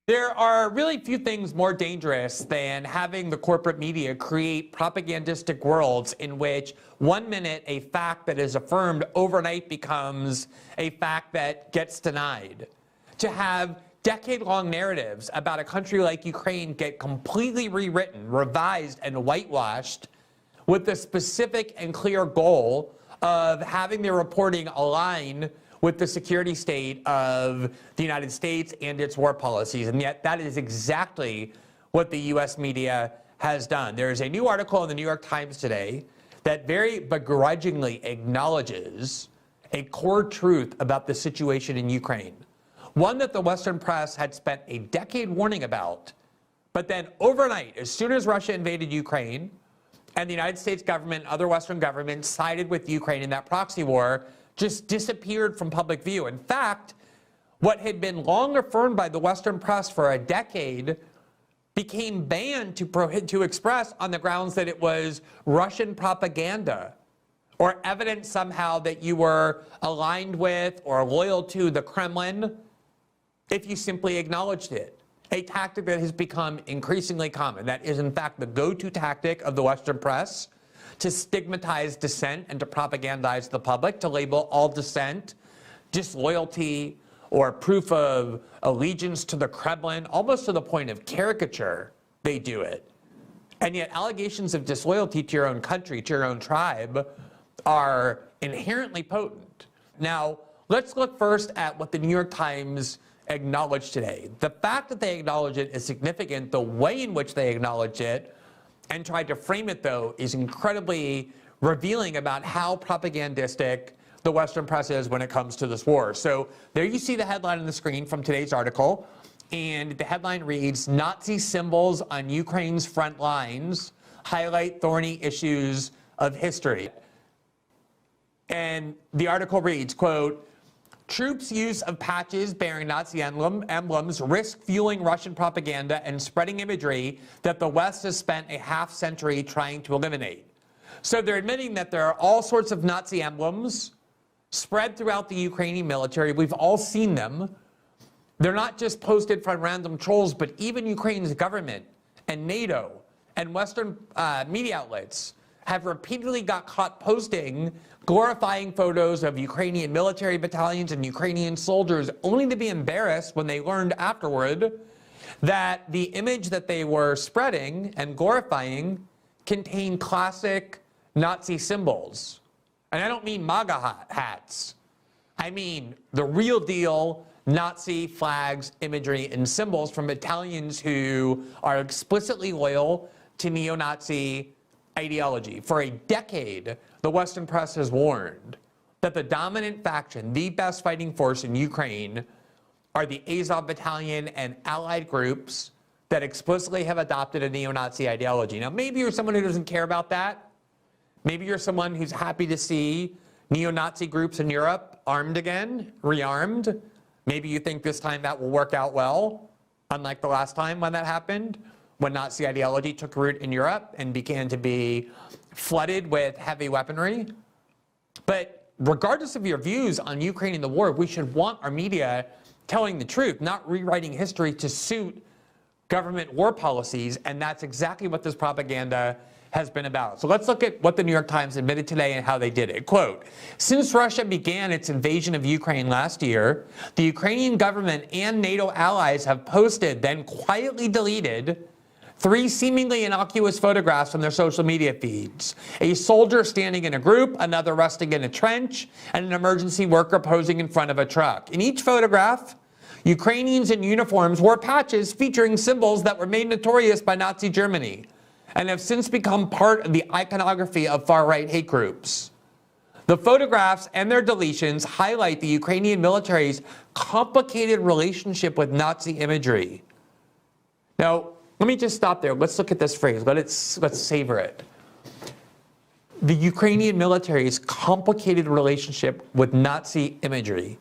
There are really few things more dangerous than having the corporate media create propagandistic worlds in which 1 minute a fact that is affirmed overnight becomes a fact that gets denied. To have decade-long narratives about a country like Ukraine get completely rewritten, revised, and whitewashed with the specific and clear goal of having their reporting align with the security state of the United States and its war policies. And yet that is exactly what the US media has done. There is a new article in the New York Times today that very begrudgingly acknowledges a core truth about the situation in Ukraine. One that the Western press had spent a decade warning about, but then overnight, as soon as Russia invaded Ukraine and the United States government and other Western governments sided with Ukraine in that proxy war, just disappeared from public view. In fact, what had been long affirmed by the Western press for a decade became banned to express on the grounds that it was Russian propaganda or evidence somehow that you were aligned with or loyal to the Kremlin if you simply acknowledged it. A tactic that has become increasingly common. That is, in fact, the go-to tactic of the Western press to stigmatize dissent and to propagandize the public, to label all dissent disloyalty or proof of allegiance to the Kremlin, almost to the point of caricature. They do it. And yet allegations of disloyalty to your own country, to your own tribe, are inherently potent. Now, let's look first at what the New York Times acknowledged today. The fact that they acknowledge it is significant. The way in which they acknowledge it and tried to frame it, though, is incredibly revealing about how propagandistic the Western press is when it comes to this war. So there you see the headline on the screen from today's article, and the headline reads, "Nazi symbols on Ukraine's front lines highlight thorny issues of history." And the article reads, quote, "Troops' use of patches bearing Nazi emblems risk fueling Russian propaganda and spreading imagery that the West has spent a half-century trying to eliminate." So they're admitting that there are all sorts of Nazi emblems spread throughout the Ukrainian military. We've all seen them. They're not just posted from random trolls, but even Ukraine's government and NATO and Western media outlets have repeatedly got caught posting glorifying photos of Ukrainian military battalions and Ukrainian soldiers, only to be embarrassed when they learned afterward that the image that they were spreading and glorifying contained classic Nazi symbols. And I don't mean MAGA hats. I mean the real deal Nazi flags, imagery, and symbols from battalions who are explicitly loyal to neo-Nazi ideology. For a decade, the Western press has warned that the dominant faction, the best fighting force in Ukraine, are the Azov Battalion and allied groups that explicitly have adopted a neo-Nazi ideology. Now, maybe you're someone who doesn't care about that. Maybe you're someone who's happy to see neo-Nazi groups in Europe armed again, rearmed. Maybe you think this time that will work out well, unlike the last time when that happened, when Nazi ideology took root in Europe and began to be flooded with heavy weaponry. But regardless of your views on Ukraine and the war, we should want our media telling the truth, not rewriting history to suit government war policies, and that's exactly what this propaganda has been about. So let's look at what the New York Times admitted today and how they did it. Quote, "Since Russia began its invasion of Ukraine last year, the Ukrainian government and NATO allies have posted, then quietly deleted, 3 seemingly innocuous photographs from their social media feeds. A soldier standing in a group, another resting in a trench, and an emergency worker posing in front of a truck. In each photograph, Ukrainians in uniforms wore patches featuring symbols that were made notorious by Nazi Germany and have since become part of the iconography of far-right hate groups. The photographs and their deletions highlight the Ukrainian military's complicated relationship with Nazi imagery." Now, let me just stop there. Let's look at this phrase. Let's savor it. The Ukrainian military's complicated relationship with Nazi imagery.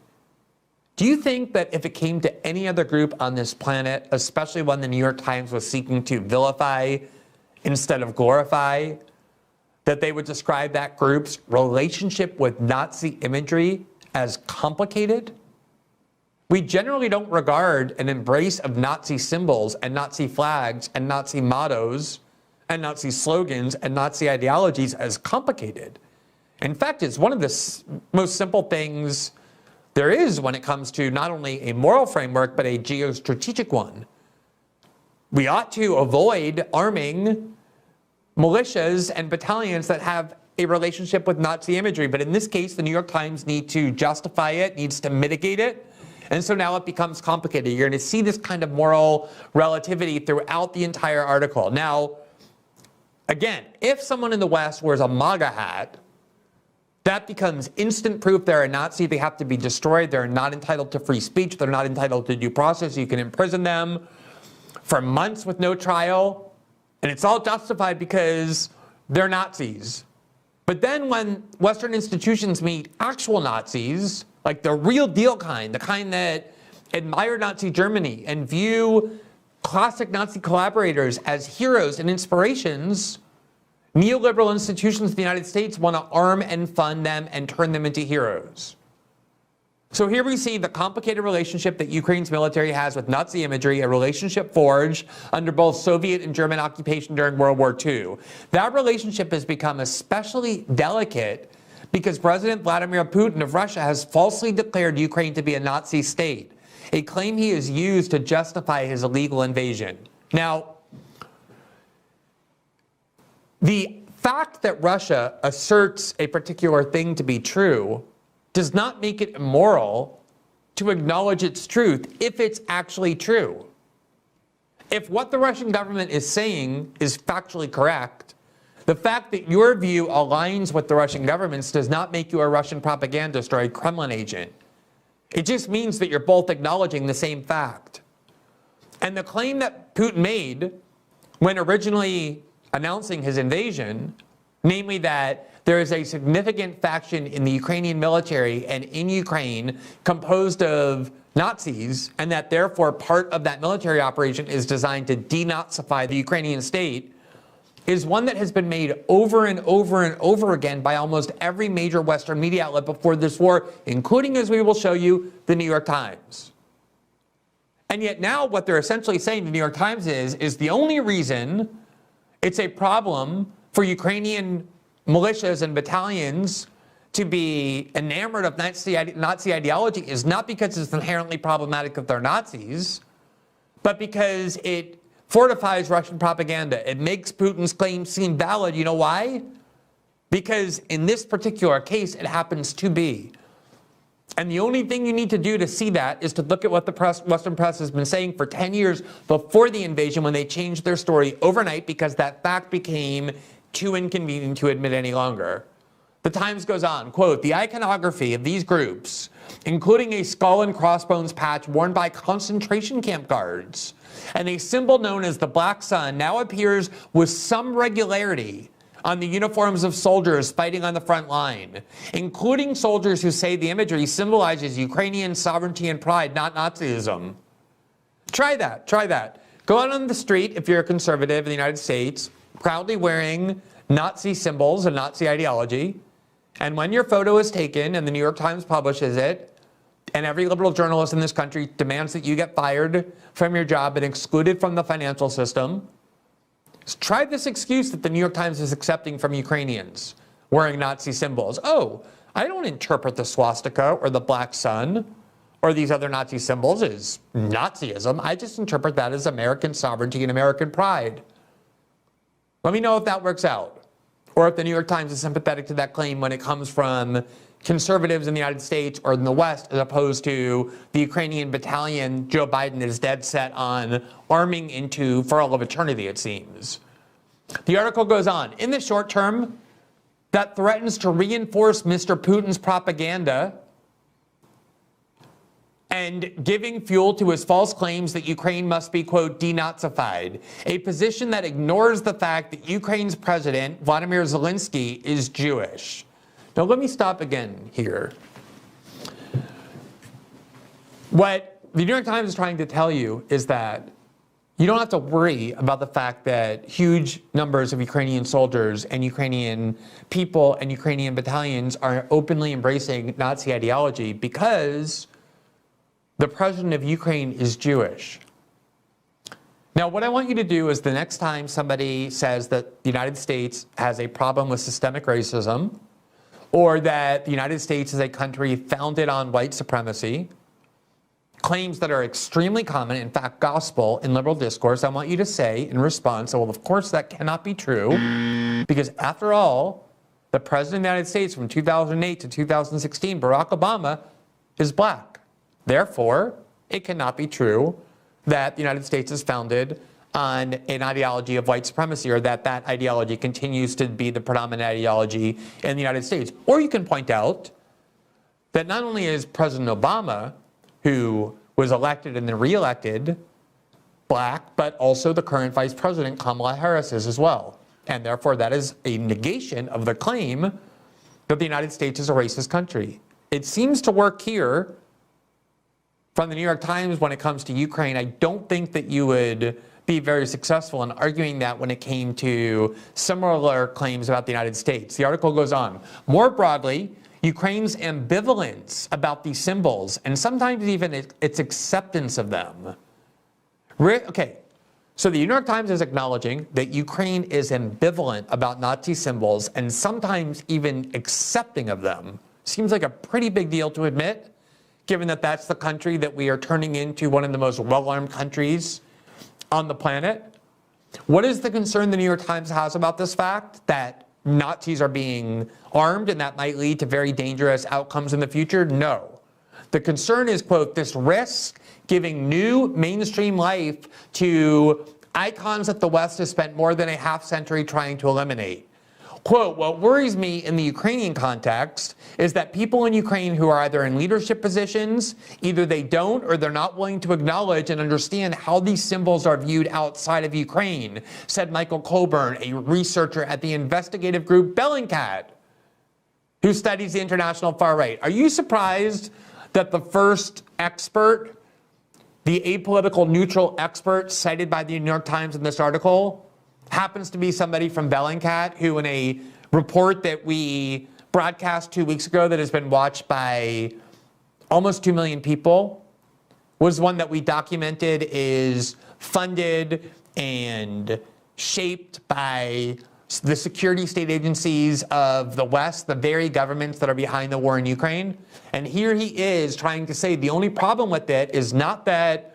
Do you think that if it came to any other group on this planet, especially one the New York Times was seeking to vilify instead of glorify, that they would describe that group's relationship with Nazi imagery as complicated? we generally don't regard an embrace of Nazi symbols and Nazi flags and Nazi mottos and Nazi slogans and Nazi ideologies as complicated. In fact, it's one of the most simple things there is when it comes to not only a moral framework, but a geostrategic one. We ought to avoid arming militias and battalions that have a relationship with Nazi imagery. But in this case, the New York Times needs to justify it, needs to mitigate it. And so now it becomes complicated. You're going to see this kind of moral relativity throughout the entire article. Now, again, if someone in the West wears a MAGA hat, that becomes instant proof they're a Nazi. They have to be destroyed. They're not entitled to free speech. They're not entitled to due process. You can imprison them for months with no trial. And it's all justified because they're Nazis. But then when Western institutions meet actual Nazis, like the real deal kind, the kind that admire Nazi Germany and view classic Nazi collaborators as heroes and inspirations, neoliberal institutions in the United States want to arm and fund them and turn them into heroes. So here we see the complicated relationship that Ukraine's military has with Nazi imagery, a relationship forged under both Soviet and German occupation during World War II. That relationship has become especially delicate because President Vladimir Putin of Russia has falsely declared Ukraine to be a Nazi state, a claim he has used to justify his illegal invasion. Now, the fact that Russia asserts a particular thing to be true does not make it immoral to acknowledge its truth if it's actually true. If what the Russian government is saying is factually correct, the fact that your view aligns with the Russian government's does not make you a Russian propagandist or a Kremlin agent. It just means that you're both acknowledging the same fact. And the claim that Putin made when originally announcing his invasion, namely that there is a significant faction in the Ukrainian military and in Ukraine composed of Nazis, and that therefore part of that military operation is designed to denazify the Ukrainian state, is one that has been made over and over and over again by almost every major Western media outlet before this war, including, as we will show you, the New York Times. And yet now what they're essentially saying, the New York Times is the only reason it's a problem for Ukrainian militias and battalions to be enamored of Nazi ideology is not because it's inherently problematic if they're Nazis, but because it fortifies Russian propaganda. It makes Putin's claims seem valid. You know why? Because in this particular case, it happens to be. And the only thing you need to do to see that is to look at what the Western press has been saying for 10 years before the invasion, when they changed their story overnight because that fact became too inconvenient to admit any longer. The Times goes on, quote, "The iconography of these groups, including a skull and crossbones patch worn by concentration camp guards and a symbol known as the Black Sun, now appears with some regularity on the uniforms of soldiers fighting on the front line, including soldiers who say the imagery symbolizes Ukrainian sovereignty and pride, not Nazism." Try that, try that. Go out on the street if you're a conservative in the United States, proudly wearing Nazi symbols and Nazi ideology, and when your photo is taken and the New York Times publishes it, and every liberal journalist in this country demands that you get fired from your job and excluded from the financial system, try this excuse that the New York Times is accepting from Ukrainians wearing Nazi symbols. Oh, I don't interpret the swastika or the Black Sun or these other Nazi symbols as Nazism. I just interpret that as American sovereignty and American pride. Let me know if that works out, or if the New York Times is sympathetic to that claim when it comes from conservatives in the United States or in the West, as opposed to the Ukrainian battalion Joe Biden is dead set on arming into for all of eternity, it seems. The article goes on. In the short term, that threatens to reinforce Mr. Putin's propaganda and giving fuel to his false claims that Ukraine must be, quote, denazified, a position that ignores the fact that Ukraine's president, Vladimir Zelensky, is Jewish. Now, let me stop again here. What the New York Times is trying to tell you is that you don't have to worry about the fact that huge numbers of Ukrainian soldiers and Ukrainian people and Ukrainian battalions are openly embracing Nazi ideology, because the president of Ukraine is Jewish. Now, what I want you to do is the next time somebody says that the United States has a problem with systemic racism, or that the United States is a country founded on white supremacy, claims that are extremely common, in fact, gospel in liberal discourse, I want you to say in response, well, of course that cannot be true, because after all, the president of the United States from 2008 to 2016, Barack Obama, is black. Therefore, it cannot be true that the United States is founded on an ideology of white supremacy, or that that ideology continues to be the predominant ideology in the United States. Or you can point out that not only is President Obama, who was elected and then reelected, black, but also the current Vice President, Kamala Harris, is as well. And therefore, that is a negation of the claim that the United States is a racist country. It seems to work here from the New York Times when it comes to Ukraine. I don't think that you would be very successful in arguing that when it came to similar claims about the United States. The article goes on. More broadly, Ukraine's ambivalence about these symbols, and sometimes even its acceptance of them. Okay, so the New York Times is acknowledging that Ukraine is ambivalent about Nazi symbols and sometimes even accepting of them. Seems like a pretty big deal to admit, given that that's the country that we are turning into one of the most well-armed countries on the planet. What is the concern the New York Times has about this fact, that Nazis are being armed and that might lead to very dangerous outcomes in the future? No. The concern is, quote, this risk giving new mainstream life to icons that the West has spent more than a half century trying to eliminate. Quote, what worries me in the Ukrainian context is that people in Ukraine who are either in leadership positions, either they don't or they're not willing to acknowledge and understand how these symbols are viewed outside of Ukraine, said Michael Coburn, a researcher at the investigative group Bellingcat, who studies the international far right. Are you surprised that the first expert, the apolitical neutral expert cited by the New York Times in this article, happens to be somebody from Bellingcat, who in a report that we broadcast 2 weeks ago that has been watched by almost 2 million people, was one that we documented is funded and shaped by the security state agencies of the West, the very governments that are behind the war in Ukraine. And here he is trying to say the only problem with it is not that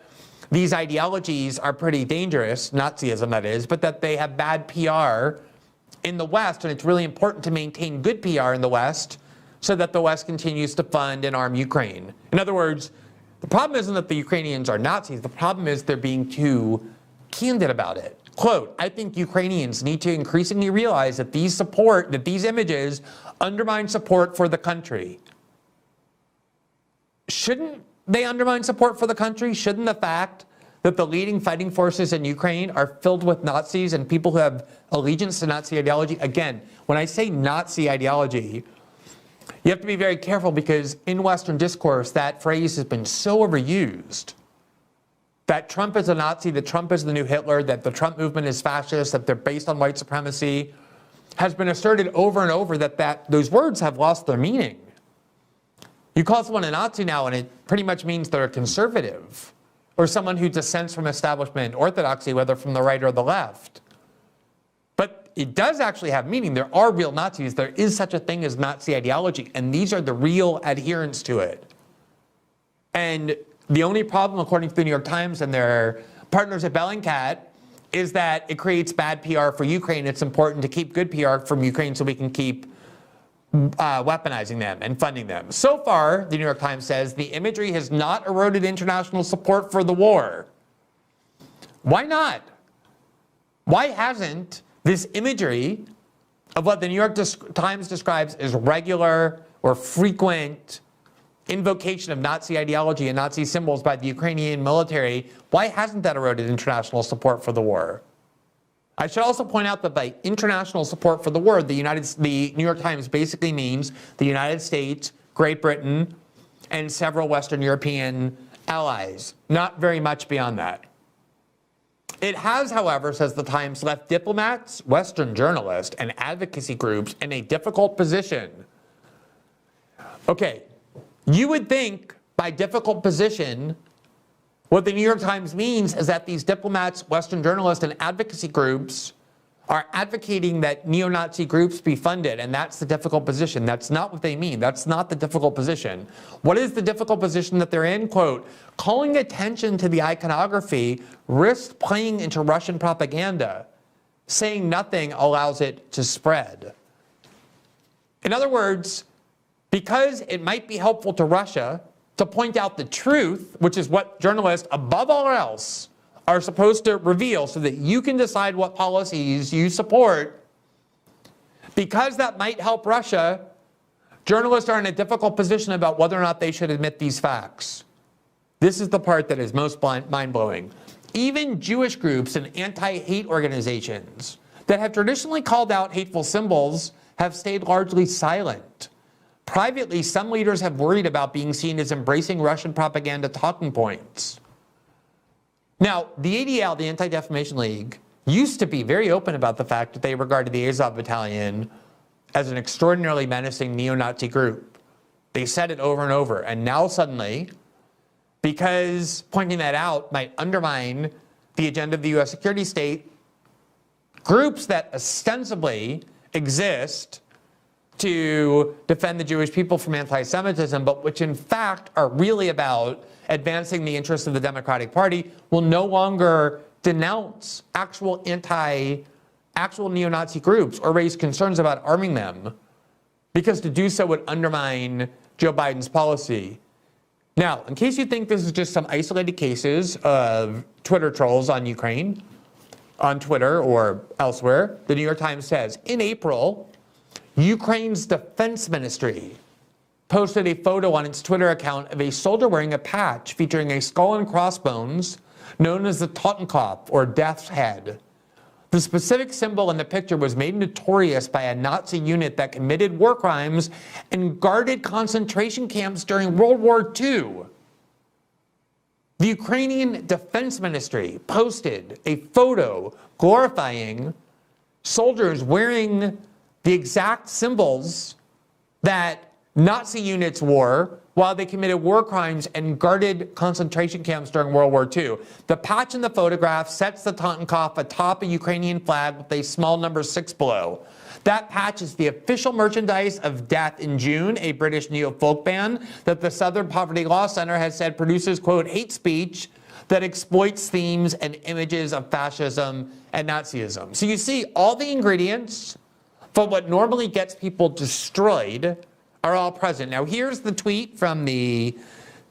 these ideologies are pretty dangerous, Nazism that is, but that they have bad PR in the West, and it's really important to maintain good PR in the West so that the West continues to fund and arm Ukraine. In other words, the problem isn't that the Ukrainians are Nazis, the problem is they're being too candid about it. Quote, I think Ukrainians need to increasingly realize that these images undermine support for the country. Shouldn't they undermine support for the country? Shouldn't the fact that the leading fighting forces in Ukraine are filled with Nazis and people who have allegiance to Nazi ideology? Again, when I say Nazi ideology, you have to be very careful, because in Western discourse, that phrase has been so overused. That Trump is a Nazi, that Trump is the new Hitler, that the Trump movement is fascist, that they're based on white supremacy, has been asserted over and over that those words have lost their meaning. You call someone a Nazi now, and it pretty much means they're a conservative, or someone who dissents from establishment orthodoxy, whether from the right or the left. But it does actually have meaning. There are real Nazis. There is such a thing as Nazi ideology, and these are the real adherents to it. And the only problem, according to the New York Times and their partners at Bellingcat, is that it creates bad PR for Ukraine. It's important to keep good PR from Ukraine so we can keep weaponizing them and funding them. So far, the New York Times says, the imagery has not eroded international support for the war. Why not? Why hasn't this imagery of what the New York Times describes as regular or frequent invocation of Nazi ideology and Nazi symbols by the Ukrainian military, why hasn't that eroded international support for the war? I should also point out that by international support for the war, the New York Times basically means the United States, Great Britain, and several Western European allies. Not very much beyond that. It has, however, says the Times, left diplomats, Western journalists, and advocacy groups in a difficult position. Okay, you would think By difficult position, what the New York Times means is that these diplomats, Western journalists, and advocacy groups are advocating that neo-Nazi groups be funded, and that's the difficult position. That's not what they mean. That's not the difficult position. What is the difficult position that they're in? Quote, calling attention to the iconography risks playing into Russian propaganda. Saying nothing allows it to spread. In other words, because it might be helpful to Russia to point out the truth, which is what journalists, above all else, are supposed to reveal so that you can decide what policies you support, because that might help Russia, journalists are in a difficult position about whether or not they should admit these facts. This is the part that is most mind-blowing. Even Jewish groups and anti-hate organizations that have traditionally called out hateful symbols have stayed largely silent. Privately, some leaders have worried about being seen as embracing Russian propaganda talking points. Now, the ADL, the Anti-Defamation League, used to be very open about the fact that they regarded the Azov Battalion as an extraordinarily menacing neo-Nazi group. They said it over and over, and now suddenly, because pointing that out might undermine the agenda of the US security state, groups that ostensibly exist to defend the Jewish people from anti-Semitism, but which in fact are really about advancing the interests of the Democratic Party, will no longer denounce actual neo-Nazi groups or raise concerns about arming them, because to do so would undermine Joe Biden's policy. Now, in case you think this is just some isolated cases of Twitter trolls on Ukraine, on Twitter or elsewhere, the New York Times says, in April, Ukraine's defense ministry posted a photo on its Twitter account of a soldier wearing a patch featuring a skull and crossbones known as the Totenkopf, or death's head. The specific symbol in the picture was made notorious by a Nazi unit that committed war crimes and guarded concentration camps during World War II. The Ukrainian Defense Ministry posted a photo glorifying soldiers wearing the exact symbols that Nazi units wore while they committed war crimes and guarded concentration camps during World War II. The patch in the photograph sets the Totenkopf atop a Ukrainian flag with a small number 6 below. That patch is the official merchandise of Death in June, a British neo-folk band that the Southern Poverty Law Center has said produces, quote, hate speech that exploits themes and images of fascism and Nazism. So you see all the ingredients for what normally gets people destroyed are all present. Now, here's the tweet from the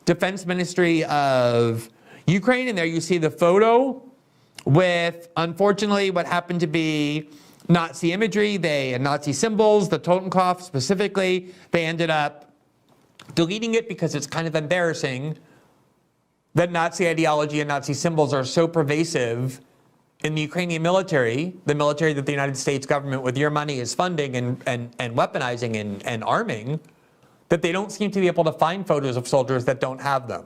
Defense Ministry of Ukraine, and there you see the photo with, unfortunately, what happened to be Nazi imagery, Nazi symbols, the Totenkopf specifically. They ended up deleting it because it's kind of embarrassing that Nazi ideology and Nazi symbols are so pervasive in the Ukrainian military, the military that the United States government with your money is funding and weaponizing and arming, that they don't seem to be able to find photos of soldiers that don't have them.